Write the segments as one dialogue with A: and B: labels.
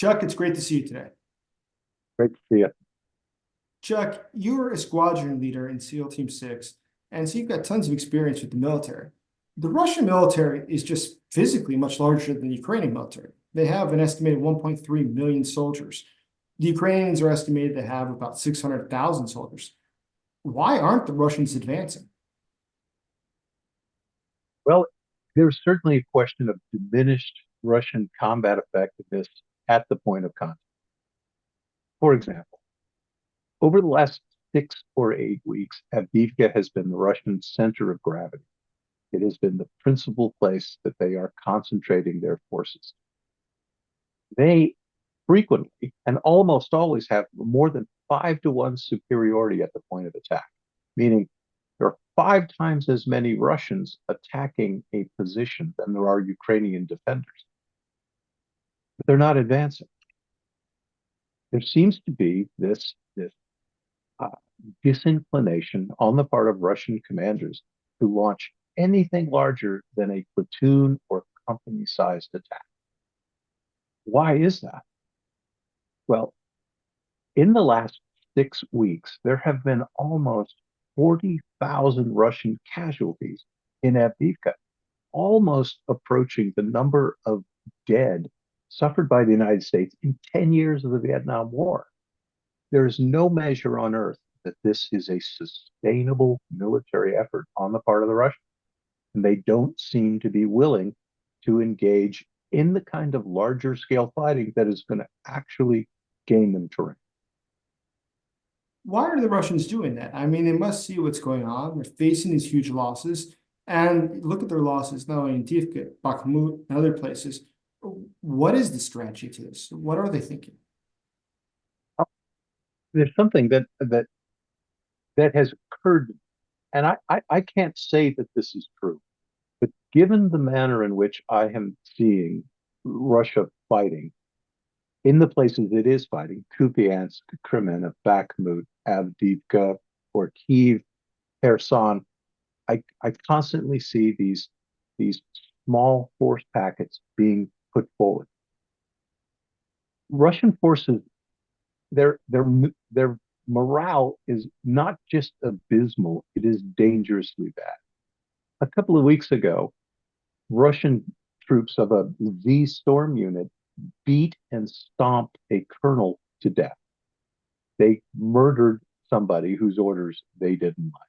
A: Chuck, it's great to see you today.
B: Great to see you.
A: Chuck, you're a squadron leader in SEAL Team 6, and so you've got tons of experience with the military. The Russian military is just physically much larger than the Ukrainian military. They have an estimated 1.3 million soldiers. The Ukrainians are estimated to have about 600,000 soldiers. Why aren't the Russians advancing?
B: Well, there's certainly a question of diminished Russian combat effectiveness at the point of contact. For example, over the last 6 or 8 weeks, Avdiivka has been the Russian center of gravity. It has been the principal place that they are concentrating their forces. They frequently and almost always have more than 5-to-1 superiority at the point of attack, meaning there are 5 times as many Russians attacking a position than there are Ukrainian defenders. But they're not advancing. There seems to be this disinclination on the part of Russian commanders to launch anything larger than a platoon or company-sized attack. Why is that? Well, in the last 6 weeks, there have been almost 40,000 Russian casualties in Avdiivka, almost approaching the number of dead suffered by the United States in 10 years of the Vietnam War. There is no measure on earth that this is a sustainable military effort on the part of the Russians. And they don't seem to be willing to engage in the kind of larger scale fighting that is going to actually gain them terrain.
A: Why are the Russians doing that? I mean, they must see what's going on. They're facing these huge losses. And look at their losses, not only in Avdiivka, Bakhmut, and other places. What is the strategy to this? What are they thinking?
B: There's something that has occurred, and I can't say that this is true, but given the manner in which I am seeing Russia fighting in the places it is fighting, Kupiansk, Kremen, Bakhmut, Avdiivka, or Kyiv, Kherson, I constantly see these small force packets being put forward. Russian forces, their morale is not just abysmal, it is dangerously bad. A couple of weeks ago, Russian troops of a Z Storm unit beat and stomped a colonel to death. They murdered somebody whose orders they didn't like.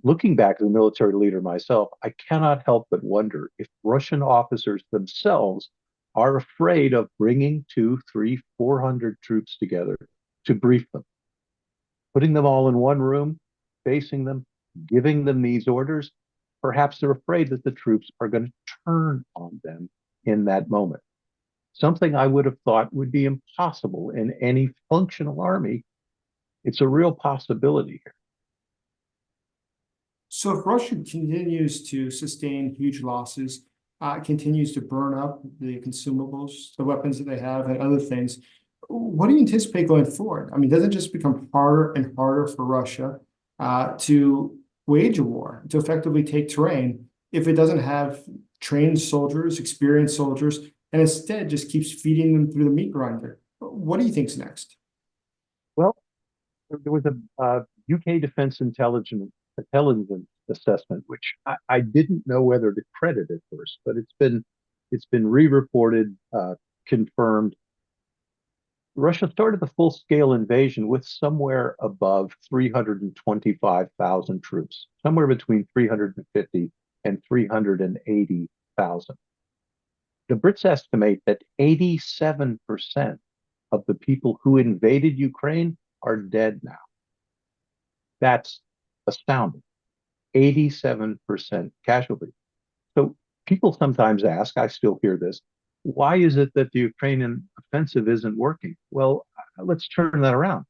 B: Looking back as a military leader myself, I cannot help but wonder if Russian officers themselves are afraid of bringing 200, 300, 400 troops together to brief them, putting them all in one room, facing them, giving them these orders. Perhaps they're afraid that the troops are going to turn on them in that moment. Something I would have thought would be impossible in any functional army. It's a real possibility here.
A: So if Russia continues to sustain huge losses, continues to burn up the consumables, the weapons that they have, and other things, what do you anticipate going forward? I mean, does it just become harder and harder for Russia to wage a war, to effectively take terrain, if it doesn't have trained soldiers, experienced soldiers, and instead just keeps feeding them through the meat grinder? What do you think's next?
B: Well, there was a UK Defense Intelligence assessment, which I didn't know whether to credit at first, but it's been re-reported, confirmed. Russia started the full-scale invasion with somewhere above 325,000 troops, somewhere between 350 and 380,000. The Brits estimate that 87% of the people who invaded Ukraine are dead now. That's astounding. 87% casualty. So people sometimes ask, I still hear this, why is it that the Ukrainian offensive isn't working? Well, let's turn that around.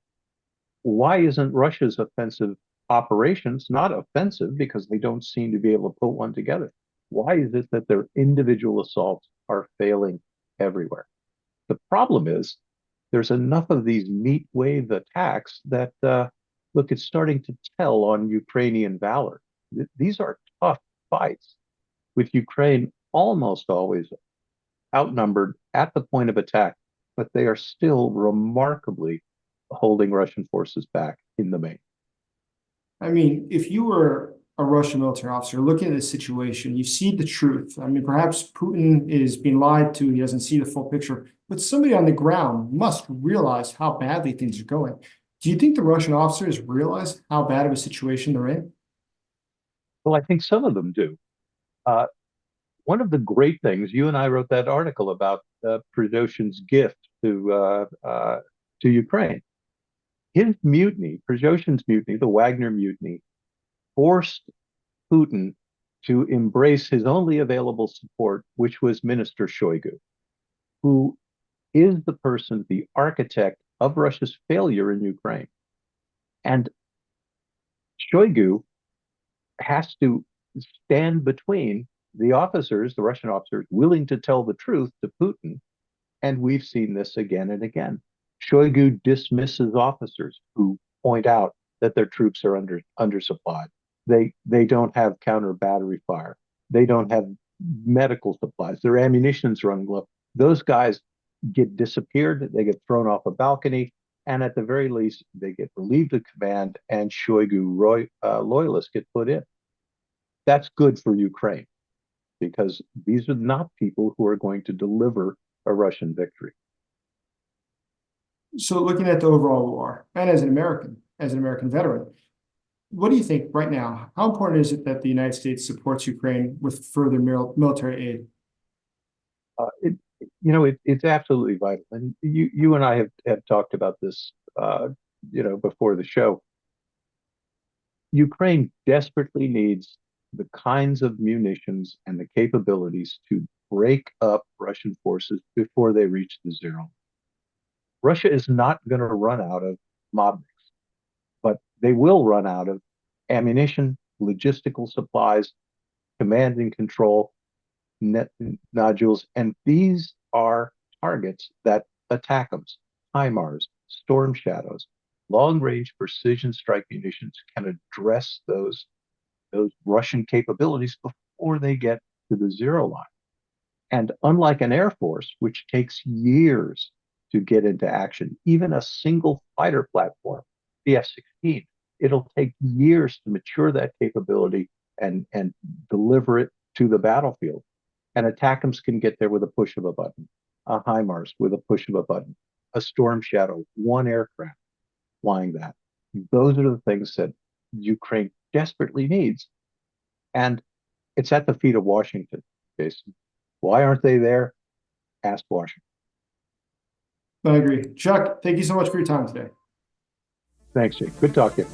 B: Why isn't Russia's offensive operations not offensive because they don't seem to be able to put one together? Why is it that their individual assaults are failing everywhere? The problem is there's enough of these meat wave attacks that, look, it's starting to tell on Ukrainian valor. These are tough fights, with Ukraine almost always outnumbered at the point of attack but they are still remarkably holding Russian forces back in the main.
A: I mean, if you were a Russian military officer looking at this situation, you see the truth. I mean, perhaps Putin is being lied to, he doesn't see the full picture, but somebody on the ground must realize how badly things are going. Do you think the Russian officers realize how bad of a situation they're in?
B: Well, I think some of them do. Uh, One of the great things, you and I wrote that article about Prigozhin's gift to Ukraine. His mutiny, Prigozhin's mutiny, the Wagner mutiny, forced Putin to embrace his only available support, which was Minister Shoigu, who is the person, the architect of Russia's failure in Ukraine. And Shoigu has to stand between the officers, the Russian officers, willing to tell the truth to Putin. And we've seen this again and again. Shoigu dismisses officers who point out that their troops are undersupplied. They don't have counter battery fire. They don't have medical supplies. Their ammunition's running low. Those guys get disappeared. They get thrown off a balcony. And at the very least, they get relieved of command and Shoigu loyalists get put in. That's good for Ukraine because these are not people who are going to deliver a Russian victory.
A: So looking at the overall war, and as an American veteran, what do you think right now? How important is it that the United States supports Ukraine with further military aid?
B: It's absolutely vital. And you and I have talked about this, before the show. Ukraine desperately needs the kinds of munitions and the capabilities to break up Russian forces before they reach the zero. Russia is not going to run out of mob mix, but they will run out of ammunition, logistical supplies, command and control, nodules, and these are targets that ATACMS, HIMARS, Storm Shadows, long-range precision strike munitions can address those Russian capabilities before they get to the zero line. And unlike an Air Force, which takes years to get into action, even a single fighter platform, the F-16, it'll take years to mature that capability and deliver it to the battlefield. And ATACMS can get there with a push of a button, a HIMARS with a push of a button, a Storm Shadow, one aircraft flying that. Those are the things that Ukraine desperately needs. And it's at the feet of Washington, Jason. Why aren't they there? Ask Washington.
A: I agree. Chuck, thank you so much for your time today.
B: Thanks, Jake. Good talking.